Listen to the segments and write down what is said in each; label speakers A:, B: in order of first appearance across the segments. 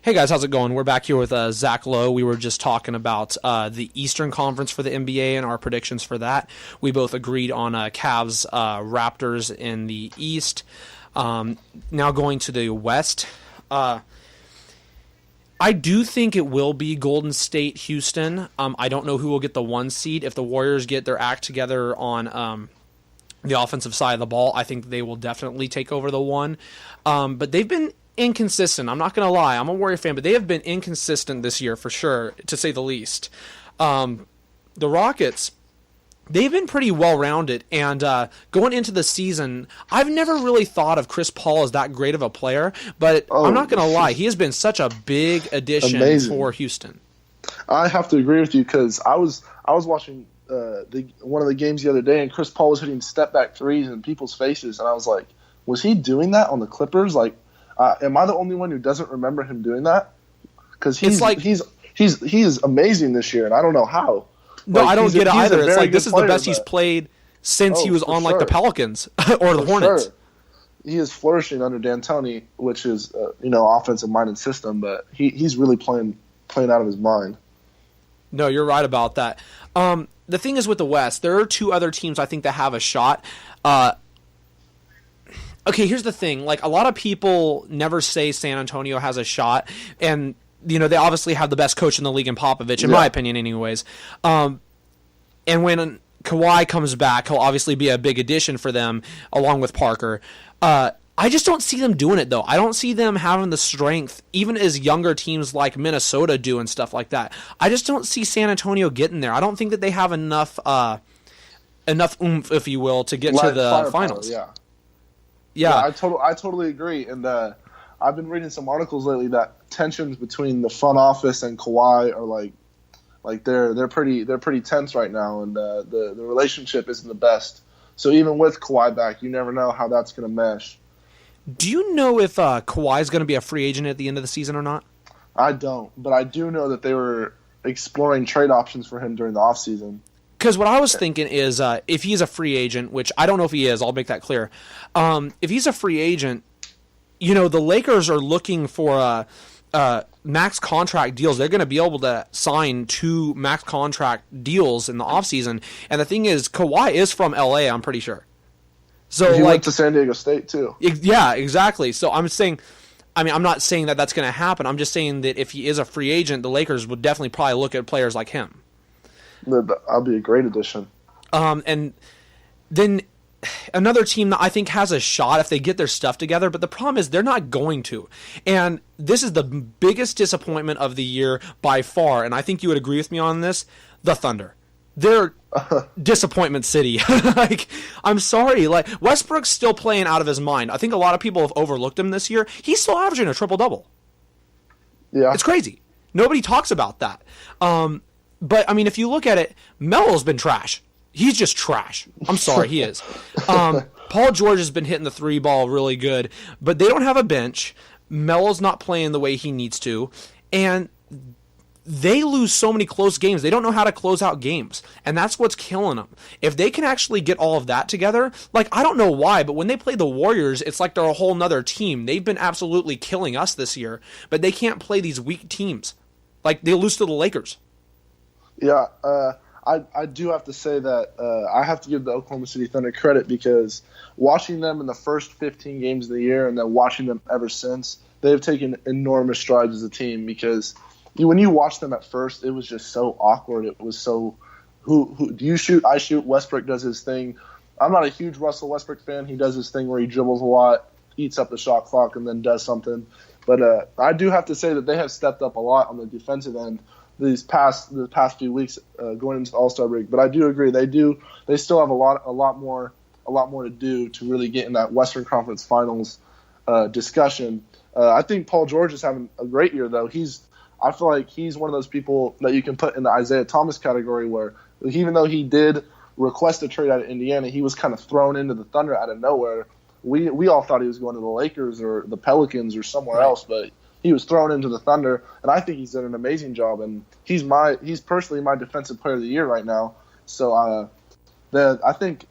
A: Hey guys, how's it going? We're back here with Zach Lowe. We were just talking about the Eastern Conference for the NBA and our predictions for that. We both agreed on Cavs Raptors in the East. Now going to the West. I do think it will be Golden State Houston. I don't know who will get the 1 seed. If the Warriors get their act together on the offensive side of the ball, I think they will definitely take over the 1. But they've been inconsistent. I'm not going to lie. I'm a Warrior fan, but they have been inconsistent this year for sure, to say the least. The Rockets, they've been pretty well-rounded, and going into the season, I've never really thought of Chris Paul as that great of a player, but I'm not going to lie. He has been such a big addition for Houston.
B: I have to agree with you because I was watching one of the games the other day, and Chris Paul was hitting step-back threes in people's faces, and I was like, was he doing that on the Clippers? Like, am I the only one who doesn't remember him doing that? Because he is amazing this year, and I don't know how.
A: No, I don't get it either. It's like this is the best he's played since he was on like the Pelicans or the Hornets.
B: Sure. He is flourishing under D'Antoni, which is offensive-minded system, but he's really playing out of his mind.
A: No, you're right about that. The thing is with the West, there are 2 other teams I think that have a shot. Okay, here's the thing. Like, a lot of people never say San Antonio has a shot, and they obviously have the best coach in the league in Popovich, in my opinion anyways. And when Kawhi comes back, he'll obviously be a big addition for them, along with Parker. I just don't see them doing it, though. I don't see them having the strength, even as younger teams like Minnesota do and stuff like that. I just don't see San Antonio getting there. I don't think that they have enough oomph, if you will, to get to the finals. Yeah,
B: I totally agree. And I've been reading some articles lately that tensions between the front office and Kawhi are like they're pretty tense right now, and the relationship isn't the best. So even with Kawhi back, you never know how that's going to mesh.
A: Do you know if Kawhi is going to be a free agent at the end of the season or not?
B: I don't, but I do know that they were exploring trade options for him during the offseason.
A: Because what I was thinking is if he's a free agent, which I don't know if he is, I'll make that clear. If he's a free agent, the Lakers are looking for max contract deals. They're going to be able to sign 2 max contract deals in the offseason. And the thing is, Kawhi is from LA, I'm pretty sure. So
B: he went to San Diego State too.
A: Yeah, exactly. So I'm saying, I'm not saying that that's going to happen. I'm just saying that if he is a free agent, the Lakers would definitely probably look at players like him.
B: That'll be a great addition.
A: And then another team that I think has a shot if they get their stuff together, but the problem is they're not going to. And this is the biggest disappointment of the year by far, and I think you would agree with me on this, the Thunder. They're disappointment city. I'm sorry. Westbrook's still playing out of his mind. I think a lot of people have overlooked him this year. He's still averaging a triple-double.
B: Yeah.
A: It's crazy. Nobody talks about that. But, if you look at it, Melo's been trash. He's just trash. I'm sorry, he is. Paul George has been hitting the 3 ball really good, but they don't have a bench. Melo's not playing the way he needs to, and they lose so many close games. They don't know how to close out games, and that's what's killing them. If they can actually get all of that together, I don't know why, but when they play the Warriors, it's like they're a whole nother team. They've been absolutely killing us this year, but they can't play these weak teams. They lose to the Lakers.
B: Yeah, I do have to say that I have to give the Oklahoma City Thunder credit because watching them in the first 15 games of the year and then watching them ever since, they've taken enormous strides as a team because when you watch them at first, it was just so awkward. It was so, who do you shoot? I shoot. Westbrook does his thing. I'm not a huge Russell Westbrook fan. He does his thing where he dribbles a lot, eats up the shot clock, and then does something. But I do have to say that they have stepped up a lot on the defensive end the past few weeks going into the All-Star break. But I do agree they still have a lot more to do to really get in that Western Conference Finals discussion. I think Paul George is having a great year though. I feel like he's one of those people that you can put in the Isaiah Thomas category where even though he did request a trade out of Indiana, he was kind of thrown into the Thunder out of nowhere. We all thought he was going to the Lakers or the Pelicans or somewhere else, but he was thrown into the Thunder, and I think he's done an amazing job. And he's personally my defensive player of the year right now. So I think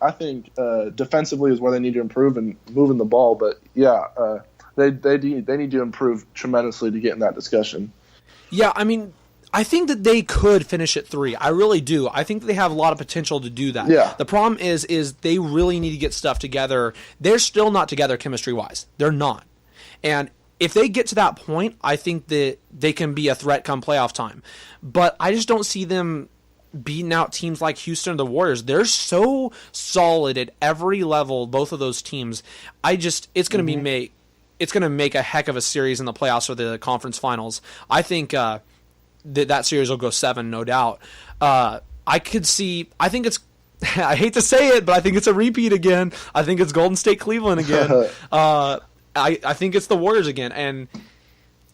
B: defensively is where they need to improve and moving the ball. But yeah, they need to improve tremendously to get in that discussion.
A: Yeah, I mean, I think that they could finish at 3. I really do. I think they have a lot of potential to do that.
B: Yeah.
A: The problem is they really need to get stuff together. They're still not together chemistry-wise. They're not. And if they get to that point, I think that they can be a threat come playoff time. But I just don't see them beating out teams like Houston or the Warriors. They're so solid at every level, both of those teams. It's going to make a heck of a series in the playoffs or the conference finals. I think that series will go 7, no doubt. I think it's, I hate to say it, but I think it's a repeat again. I think it's Golden State Cleveland again. I think it's the Warriors again. And,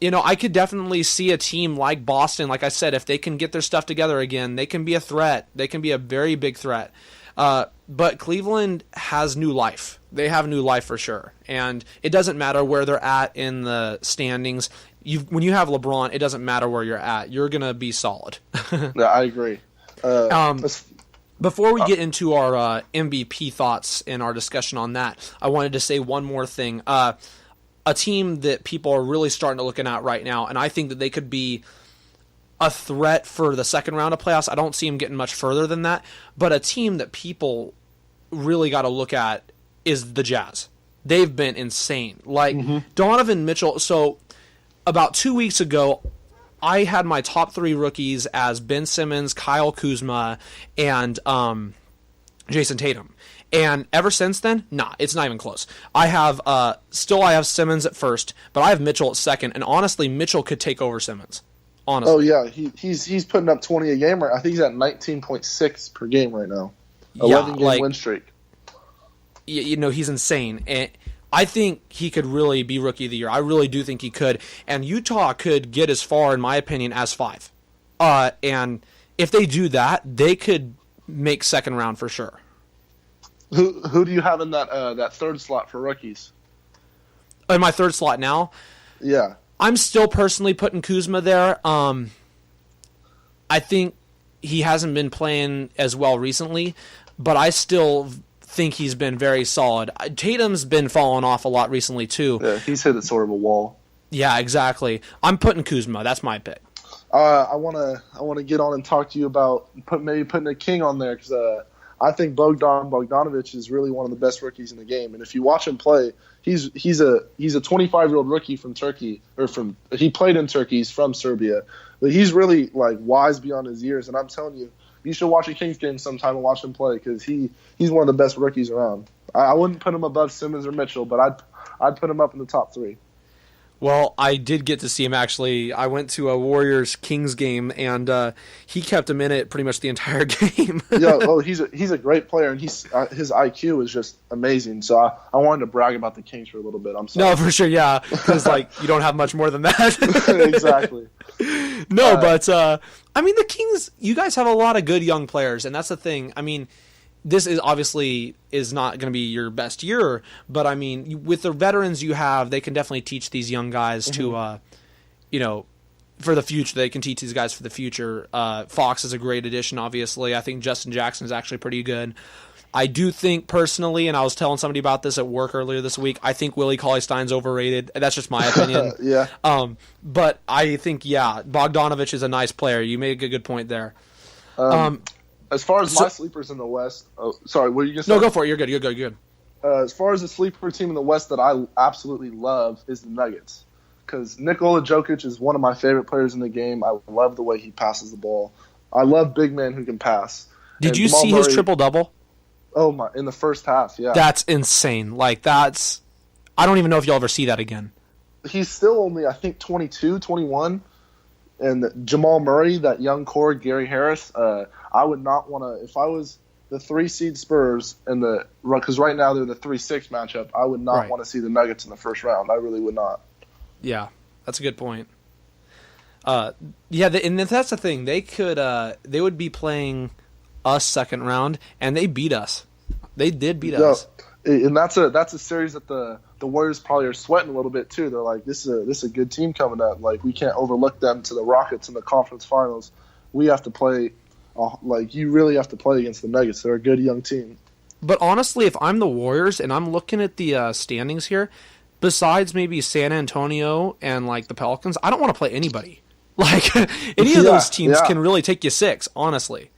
A: I could definitely see a team like Boston, like I said, if they can get their stuff together again, they can be a threat. They can be a very big threat. But Cleveland has new life. They have new life for sure. And it doesn't matter where they're at in the standings. When you have LeBron, it doesn't matter where you're at. You're going to be solid.
B: Yeah, I agree.
A: Before we get into our MVP thoughts and our discussion on that, I wanted to say one more thing. A team that people are really starting to looking at right now, and I think that they could be a threat for the second round of playoffs. I don't see them getting much further than that, but a team that people really got to look at is the Jazz. They've been insane. Donovan Mitchell. So about 2 weeks ago, I had my top 3 rookies as Ben Simmons, Kyle Kuzma, and Jason Tatum. And ever since then, it's not even close. I have Simmons at first, but I have Mitchell at second. And honestly, Mitchell could take over Simmons. Honestly.
B: Oh yeah, he's putting up 20 a game. I think he's at 19.6 per game right now. 11-game win streak.
A: He's insane. And I think he could really be Rookie of the Year. I really do think he could. And Utah could get as far, in my opinion, as 5. And if they do that, they could make second round for sure.
B: Who do you have in that third slot for rookies?
A: In my third slot now?
B: Yeah.
A: I'm still personally putting Kuzma there. I think he hasn't been playing as well recently, but I still think he's been very solid. Tatum's been falling off a lot recently too.
B: Yeah, he's hit sort of a wall.
A: Yeah, exactly. I'm putting Kuzma. That's my pick.
B: I want to get on and talk to you about putting a king on there because I think Bogdanović is really one of the best rookies in the game. And if you watch him play, he's a 25-year-old rookie from Turkey, he played in Turkey. He's from Serbia, but he's really wise beyond his years. And I'm telling you, you should watch a Kings game sometime and watch him play because he's one of the best rookies around. I wouldn't put him above Simmons or Mitchell, but I'd put him up in the top 3.
A: Well, I did get to see him, actually. I went to a Warriors-Kings game, and he kept him in it pretty much the entire game.
B: Yeah, he's a great player, and his IQ is just amazing. So I wanted to brag about the Kings for a little bit. I'm sorry.
A: No, for sure, yeah, because you don't have much more than that.
B: Exactly.
A: No, but, the Kings, you guys have a lot of good young players, and that's the thing. This is obviously not going to be your best year, but with the veterans you have, they can definitely teach these young guys to, for the future. They can teach these guys for the future. Fox is a great addition, obviously. I think Justin Jackson is actually pretty good. I do think personally, and I was telling somebody about this at work earlier this week, I think Willie Cauley-Stein's overrated. That's just my opinion.
B: Yeah.
A: But I think, Bogdanović is a nice player. You made a good point there.
B: As far as my sleepers in the West, sorry, what are you going to say?
A: No, go for it. You're good.
B: As far as the sleeper team in the West that I absolutely love is the Nuggets. Because Nikola Jokic is one of my favorite players in the game. I love the way he passes the ball. I love big men who can pass.
A: Did you see his triple-double?
B: Oh, my! In the first half, yeah.
A: That's insane. I don't even know if you'll ever see that again.
B: He's still only, I think, 22, 21. And Jamal Murray, that young core, Gary Harris, I would not want to – if I was the 3-seed Spurs because right now they're the 3-6 matchup, I would not want to see the Nuggets in the first round. I really would not.
A: Yeah, that's a good point. And that's the thing. They would be playing us second round, and they beat us. They did beat us.
B: And that's a series that the Warriors probably are sweating a little bit too. They're like, this is a good team coming up. We can't overlook them to the Rockets in the conference finals. We have to play you really have to play against the Nuggets. They're a good young team.
A: But honestly, if I'm the Warriors and I'm looking at the standings here, besides maybe San Antonio and like the Pelicans, I don't want to play anybody. Like any of those teams can really take you 6, honestly.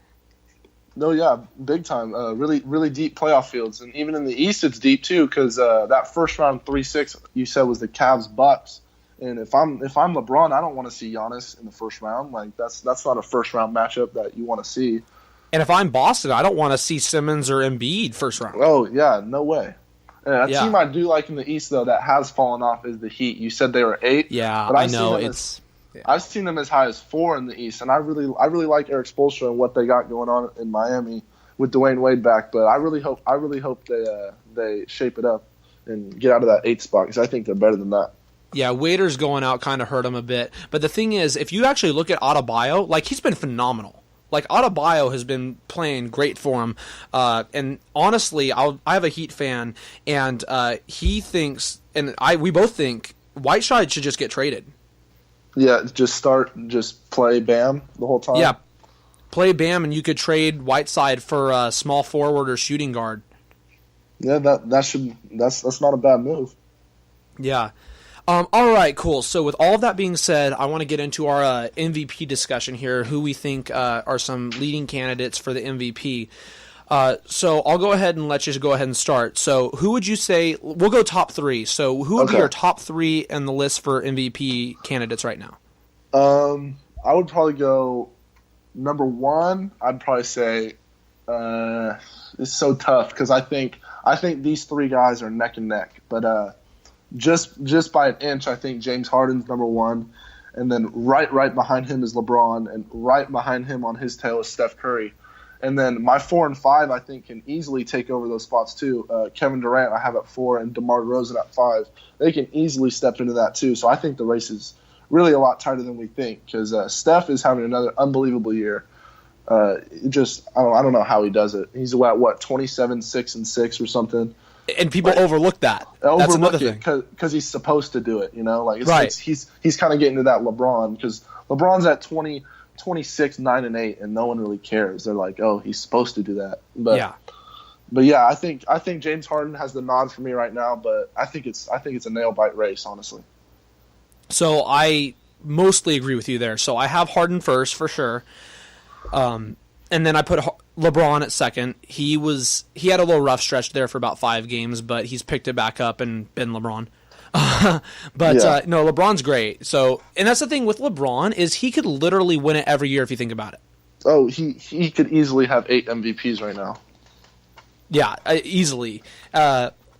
B: No, yeah, big time. Really, really deep playoff fields, and even in the East, it's deep too. Because that first round 3-6 you said was the Cavs Bucks, and if I'm LeBron, I don't want to see Giannis in the first round. Like that's not a first round matchup that you want to see. And
A: if I'm Boston, I don't want to see Simmons or Embiid first round.
B: Oh yeah, no way. And a team I do like in the East though that has fallen off is the Heat. You said they were 8.
A: Yeah, but I know it's.
B: I've seen them as high as 4 in the East, and I really like Eric Spoelstra and what they got going on in Miami with Dwayne Wade back. But I really hope they shape it up and get out of that 8 spot because I think they're better than that.
A: Yeah, Wader's going out kind of hurt him a bit. But the thing is, if you actually look at Adebayo, like he's been phenomenal. Like Adebayo has been playing great for him. And honestly, I have a Heat fan, and he thinks, and we both think Whiteside should just get traded.
B: Yeah, just play Bam the whole time.
A: Yeah, play Bam, and you could trade Whiteside for a small forward or shooting guard.
B: Yeah, that's not a bad move.
A: Yeah. All right, cool. So with all of that being said, I want to get into our MVP discussion here, who we think are some leading candidates for the MVP. So I'll go ahead and let you go ahead and start. So who would you say – we'll go top 3. So who would be your top 3 in the list for MVP candidates right now?
B: I would probably go number 1. I'd probably say it's so tough because I think these 3 guys are neck and neck. But just by an inch, I think James Harden's number 1. And then right behind him is LeBron. And right behind him on his tail is Steph Curry. And then my 4 and 5, I think, can easily take over those spots too. Kevin Durant, I have at 4, and DeMar DeRozan at 5. They can easily step into that too. So I think the race is really a lot tighter than we think because Steph is having another unbelievable year. I don't know how he does it. He's what 27, 6 and 6 or something.
A: And people overlook that. That's another thing
B: because he's supposed to do it. You know, like he's kind of getting to that LeBron because LeBron's at 26, 9 and 8, and no one really cares. They're like, oh, he's supposed to do that. But yeah, I think James Harden has the nod for me right now. But I think it's a nail bite race, honestly.
A: So I mostly agree with you there. So I have Harden first for sure, and then I put LeBron at second. He had a little rough stretch there for about 5 games, but he's picked it back up and been LeBron. No, LeBron's great. So, and that's the thing with LeBron is he could literally win it every year if you think about it.
B: Oh, he could easily have 8 MVPs right now.
A: Yeah, easily.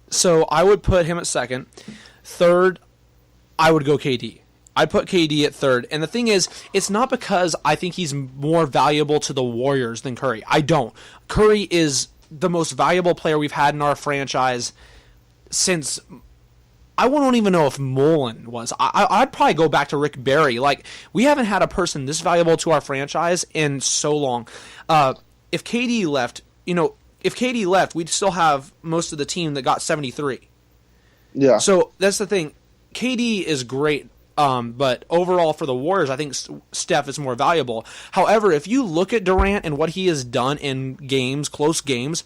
A: So I would put him at second. Third, I would go KD. I'd put KD at third. And the thing is, it's not because I think he's more valuable to the Warriors than Curry. I don't. Curry is the most valuable player we've had in our franchise since – I don't even know if Mullen was. I'd probably go back to Rick Barry. Like, we haven't had a person this valuable to our franchise in so long. If KD left, we'd still have most of the team that got 73.
B: Yeah.
A: So that's the thing. KD is great, but overall for the Warriors, I think Steph is more valuable. However, if you look at Durant and what he has done in games, close games,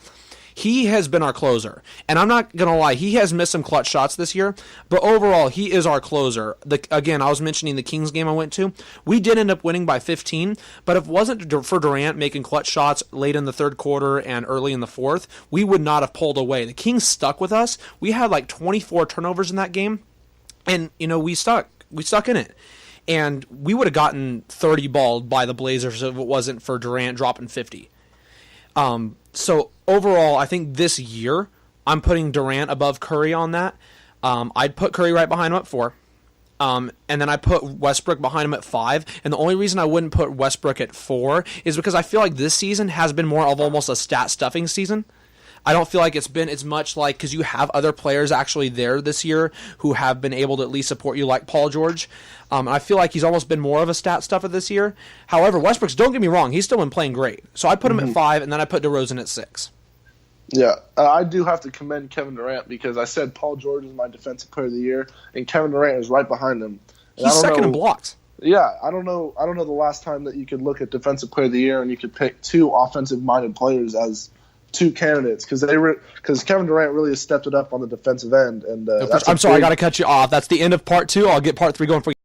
A: he has been our closer. And I'm not going to lie, he has missed some clutch shots this year, but overall, he is our closer. Again, I was mentioning the Kings game I went to. We did end up winning by 15, but if it wasn't for Durant making clutch shots late in the third quarter and early in the fourth, we would not have pulled away. The Kings stuck with us. We had like 24 turnovers in that game, and we stuck. We stuck in it. And we would have gotten 30 balled by the Blazers if it wasn't for Durant dropping 50. So overall, I think this year I'm putting Durant above Curry on that. I'd put Curry right behind him at 4. And then I put Westbrook behind him at 5. And the only reason I wouldn't put Westbrook at 4 is because I feel like this season has been more of almost a stat stuffing season. I don't feel like it's been as much like, because you have other players actually there this year who have been able to at least support you, like Paul George. I feel like he's almost been more of a stat stuffer this year. However, Westbrook's, don't get me wrong, he's still been playing great. So I put him at 5, and then I put DeRozan at 6.
B: Yeah, I do have to commend Kevin Durant because I said Paul George is my defensive player of the year, and Kevin Durant is right behind him. And
A: he's second in blocks.
B: Yeah, I don't know the last time that you could look at defensive player of the year and you could pick 2 offensive-minded players as two candidates because Kevin Durant really has stepped it up on the defensive end. And
A: I'm sorry, I got to cut you off. That's the end of part 2. I'll get part 3 going for you.